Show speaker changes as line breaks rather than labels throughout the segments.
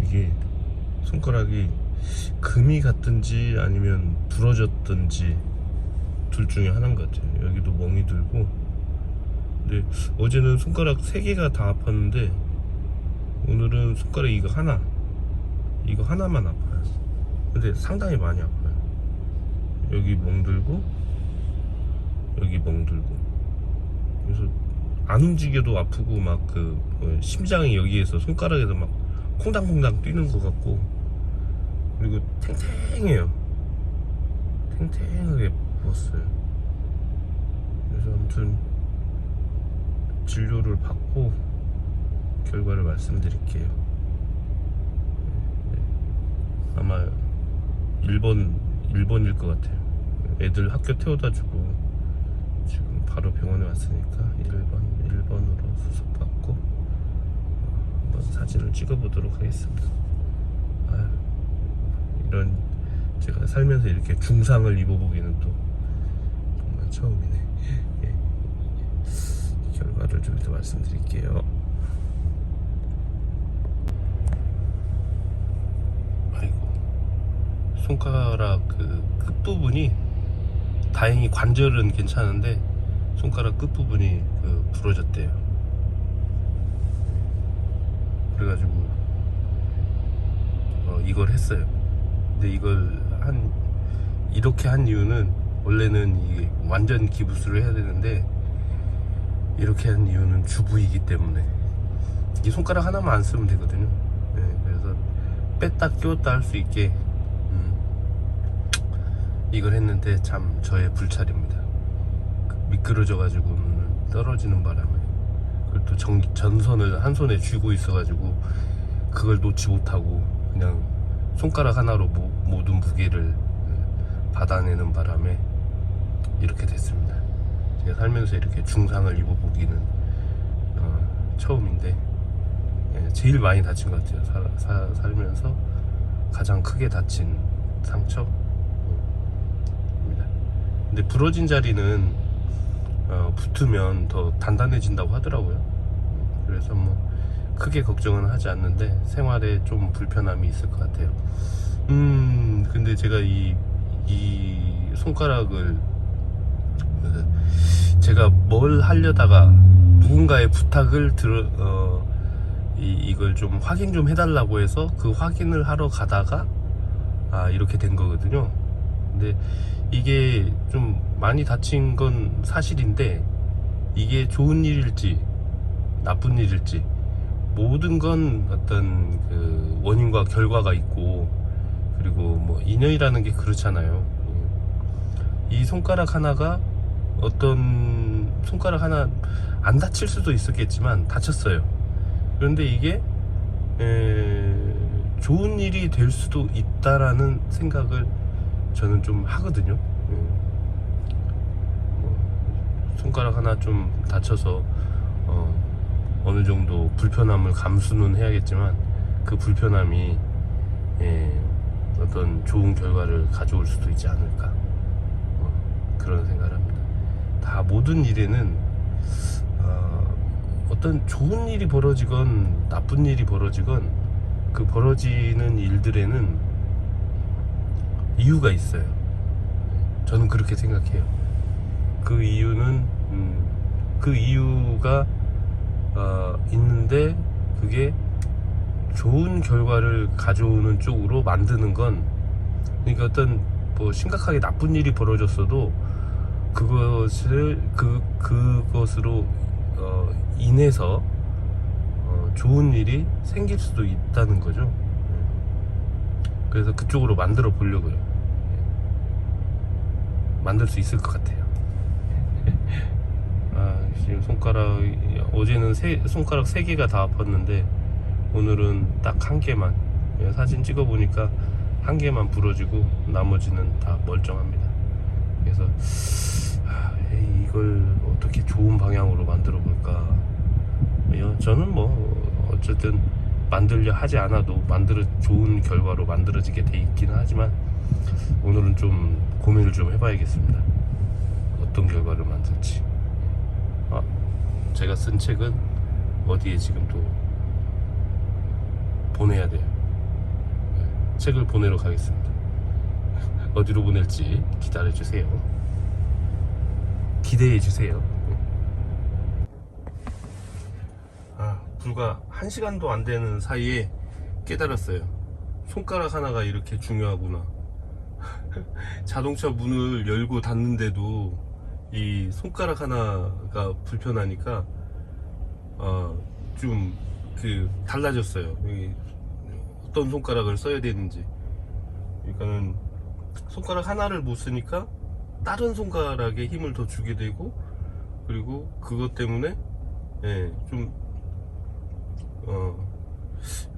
이게 손가락이 금이 갔든지 아니면 부러졌든지 둘 중에 하나인 것 같아요. 여기도 멍이 들고. 근데 어제는 손가락 3개가 다 아팠는데 오늘은 손가락 이거 하나만 아파요. 근데 상당히 많이 아파요. 여기 멍들고 여기 멍들고. 그래서 안 움직여도 아프고 막 심장이 여기에서 손가락에서 막 콩당콩당 뛰는 것 같고, 그리고 탱탱해요. 탱탱하게 부었어요. 그래서 아무튼 진료를 받고 결과를 말씀드릴게요. 네. 아마 1번일 것 같아요. 애들 학교 태워다 주고 지금 바로 병원에 왔으니까 1번으로 수속받고 한번 사진을 찍어보도록 하겠습니다. 이런 제가 살면서 이렇게 중상을 입어보기는 또 정말 처음이네. 예. 결과를 좀 더 말씀드릴게요. 아이고, 손가락 끝부분이 다행히 관절은 괜찮은데 손가락 끝부분이 부러졌대요. 그래가지고 이걸 했어요. 근데 이렇게 한 이유는, 원래는 이게 완전 기부스를 해야 되는데 이렇게 한 이유는 주부이기 때문에 이 손가락 하나만 안 쓰면 되거든요. 네, 그래서 뺐다 끼웠다 할 수 있게 이걸 했는데 참 저의 불찰입니다. 미끄러져 가지고 떨어지는 바람에, 그리고 또 전선을 한 손에 쥐고 있어 가지고 그걸 놓지 못하고 그냥 손가락 하나로 모든 무게를 받아내는 바람에 이렇게 됐습니다. 제가 살면서 이렇게 중상을 입어보기는 처음인데 제일 많이 다친 것 같아요. 살면서 가장 크게 다친 상처입니다. 근데 부러진 자리는 붙으면 더 단단해진다고 하더라고요. 그래서 뭐 크게 걱정은 하지 않는데 생활에 좀 불편함이 있을 것 같아요. 근데 제가 이 손가락을 제가 뭘 하려다가 누군가의 부탁을 이걸 좀 확인 좀 해달라고 해서 그 확인을 하러 가다가 이렇게 된 거거든요. 근데 이게 좀 많이 다친 건 사실인데 이게 좋은 일일지 나쁜 일일지, 모든 건 어떤 원인과 결과가 있고, 그리고 뭐 인연이라는 게 그렇잖아요. 이 손가락 하나가 어떤 손가락 하나 안 다칠 수도 있었겠지만 다쳤어요. 그런데 이게 좋은 일이 될 수도 있다라는 생각을 저는 좀 하거든요. 손가락 하나 좀 다쳐서 어느 정도 불편함을 감수는 해야겠지만 그 불편함이 어떤 좋은 결과를 가져올 수도 있지 않을까, 그런 생각을 합니다. 다 모든 일에는 어떤 좋은 일이 벌어지건 나쁜 일이 벌어지건 그 벌어지는 일들에는 이유가 있어요. 저는 그렇게 생각해요. 그 이유는 그 이유가 있는데 그게 좋은 결과를 가져오는 쪽으로 만드는 건, 그러니까 어떤 뭐 심각하게 나쁜 일이 벌어졌어도 그것으로 인해서 좋은 일이 생길 수도 있다는 거죠. 그래서 그쪽으로 만들어 보려고요. 만들 수 있을 것 같아요. 지금 어제는 손가락 3개가 다 아팠는데 오늘은 딱 1개만, 사진 찍어 보니까 1개만 부러지고 나머지는 다 멀쩡합니다. 그래서 이걸 어떻게 좋은 방향으로 만들어 볼까. 저는 뭐 어쨌든 만들려 하지 않아도 좋은 결과로 만들어지게 돼 있기는 하지만 오늘은 좀 고민을 좀 해봐야겠습니다. 어떤 결과를 만들지. 제가 쓴 책은 어디에 지금 또 보내야 돼요. 책을 보내러 가겠습니다. 어디로 보낼지 기다려주세요. 기대해주세요. 불과 1시간도 안 되는 사이에 깨달았어요. 손가락 하나가 이렇게 중요하구나. 자동차 문을 열고 닫는데도 이 손가락 하나가 불편하니까 좀 달라졌어요. 어떤 손가락을 써야 되는지. 그러니까는 손가락 하나를 못 쓰니까 다른 손가락에 힘을 더 주게 되고, 그리고 그것 때문에 좀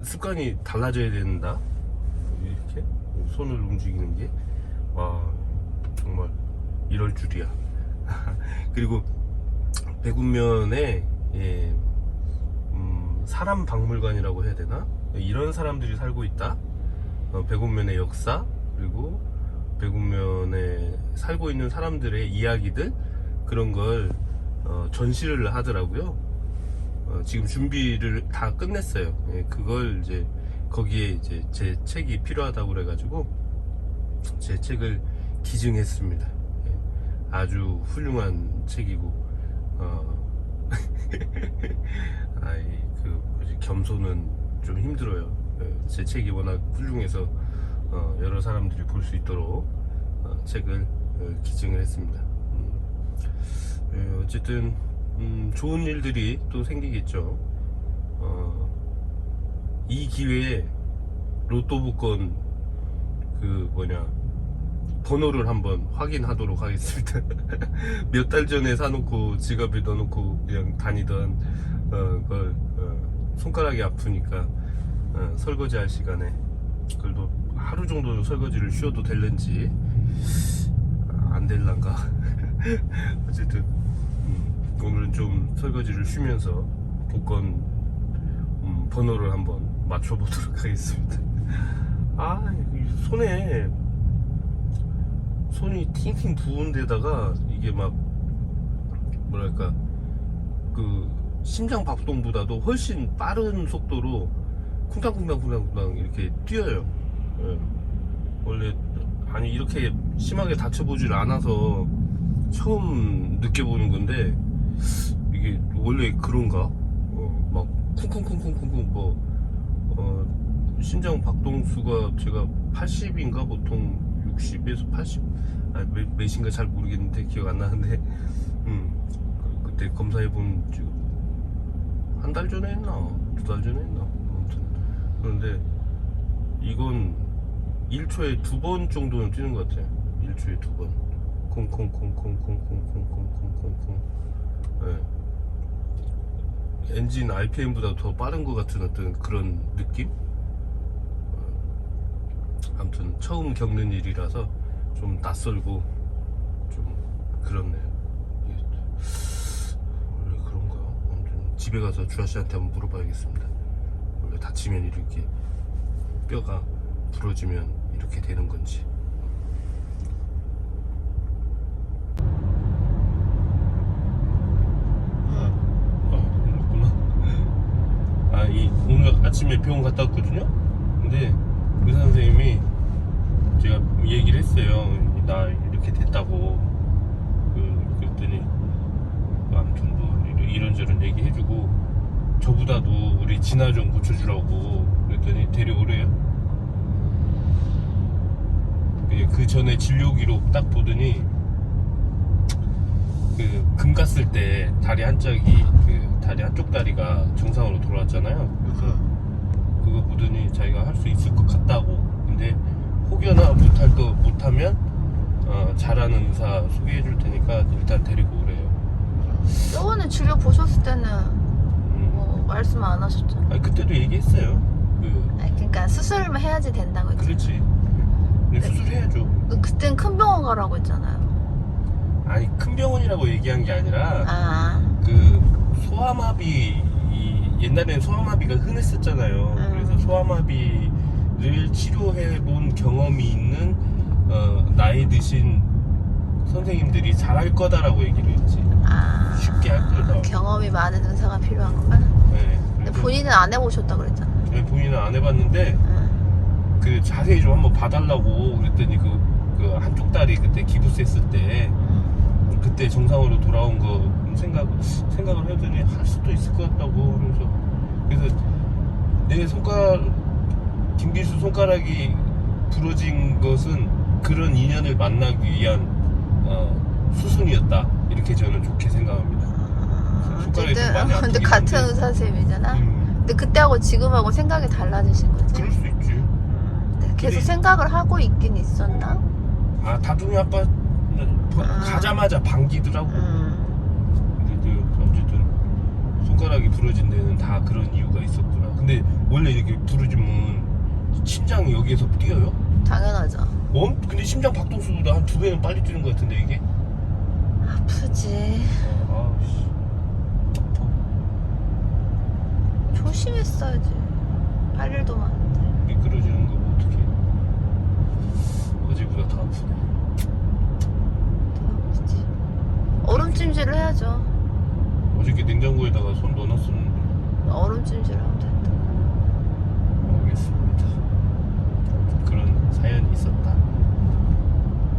습관이 달라져야 된다. 이렇게 손을 움직이는 게, 와, 정말 이럴 줄이야. 그리고 백운면에 사람 박물관이라고 해야 되나? 이런 사람들이 살고 있다. 백운면의 역사, 그리고 백운면에 살고 있는 사람들의 이야기들, 그런 걸 전시를 하더라고요. 지금 준비를 다 끝냈어요. 그걸 이제 거기에 이제 제 책이 필요하다고 그래가지고 제 책을 기증했습니다. 아주 훌륭한 책이고, 겸손은 좀 힘들어요. 제 책이 워낙 훌륭해서 여러 사람들이 볼 수 있도록 책을 기증을 했습니다. 어쨌든 좋은 일들이 또 생기겠죠. 이 기회에 로또 복권 번호를 한번 확인하도록 하겠습니다. 몇 달 전에 사놓고 지갑에 넣어놓고 그냥 다니던 걸 손가락이 아프니까 설거지 할 시간에, 그래도 하루 정도 설거지를 쉬어도 될는지 안 될란가. 어쨌든 오늘은 좀 설거지를 쉬면서 복권 번호를 한번 맞춰보도록 하겠습니다. 손이 팅팅 부은 데다가 이게 막 뭐랄까 심장 박동보다도 훨씬 빠른 속도로 쿵당쿵당 이렇게 뛰어요. 원래 이렇게 심하게 다쳐보질 않아서 처음 느껴보는 건데, 이게 원래 그런가? 막 쿵쿵쿵쿵쿵쿵 심장 박동수가 제가 80인가 보통 60에서 80, 몇인가 잘 모르겠는데 기억 안 나는데, 그때 검사해본 지금 한 달 전에 했나 2달 전에 했나, 아무튼. 그런데 이건 1초에 2번 정도는 뛰는 것 같아요. 1초에 2번 콩콩콩콩콩콩콩콩콩콩콩. 엔진 RPM보다 더 빠른 것 같은 어떤 그런 느낌? 아무튼 처음 겪는 일이라서 좀 낯설고 좀 그렇네요. 원래 그런가? 아무튼 집에 가서 주아씨한테 한번 물어봐야겠습니다. 원래 다치면 이렇게 뼈가 부러지면 이렇게 되는 건지. 오늘 아침에 병원 갔다 왔거든요. 근데 의사 선생님이, 제가 얘기를 했어요. 나 이렇게 됐다고. 그랬더니 아무튼 이런저런 얘기 해주고, 저보다도 우리 진아 좀 고쳐주라고 그랬더니 데려오래요. 그 전에 진료 기록 딱 보더니 금 갔을 때 다리 한쪽 다리가 정상으로 돌아왔잖아요. 그래서 그거 보더니 자기가 할 수 있을 것 같다고. 근데 혹여나 못하면 잘하는 의사 소개해 줄 테니까 일단 데리고 오래요.
저번에 진료 보셨을 때는 뭐 말씀 안 하셨잖아요.
그때도 얘기했어요.
그러니까 수술만 해야지 된다고 했잖아요.
그렇지. 근데 수술해야죠.
그땐 큰 병원 가라고 했잖아요.
큰 병원이라고 얘기한 게 아니라 소아마비, 옛날에는 소아마비가 흔했었잖아요. 그래서 소아마비를 치료해 본 경험이 있는 나이 드신 선생님들이 잘할 거다라고 얘기를 했지. 쉽게 할 거다.
경험이 많은 의사가 필요한 거야?
네.
근데 본인은 안 해보셨다고 그랬잖아요.
본인은 안 해봤는데 그 자세히 좀 한번 봐달라고 그랬더니 그 한쪽 다리 그때 기부스 했을 때 그때 정상으로 돌아온 거 생각을 해더니 할 수도 있을 것 같다고 하면서 그래서 내 김기수 손가락이 부러진 것은 그런 인연을 만나기 위한 수순이었다 이렇게 저는 좋게 생각합니다. 손가락이 좀 많이 아프긴
근데 같은
한데.
의사 선생님이잖아. 근데 그때하고 지금하고 생각이 달라지신 거지.
그럴 수 있지.
네, 계속
근데-
생각을 하고 있긴 있었나?
다둥이 아빠 가자마자 반기더라고. 근데 어쨌든 손가락이 부러진 데는 다 그런 이유가 있었구나. 근데 원래 이렇게 부러지면 심장이 여기에서 뛰어요?
당연하죠.
근데 심장 박동수보다 한 2배는 빨리 뛰는 것 같은데 이게?
아프지.
아씨 아파.
조심했어야지. 할 일도 많은데.
미끄러지는 거 어떡해. 어제보다 더 아프네.
더 아프지. 얼음찜질을 해야죠.
어저께 냉장고에다가 손 넣어놨었는데
얼음찜질 하면 돼.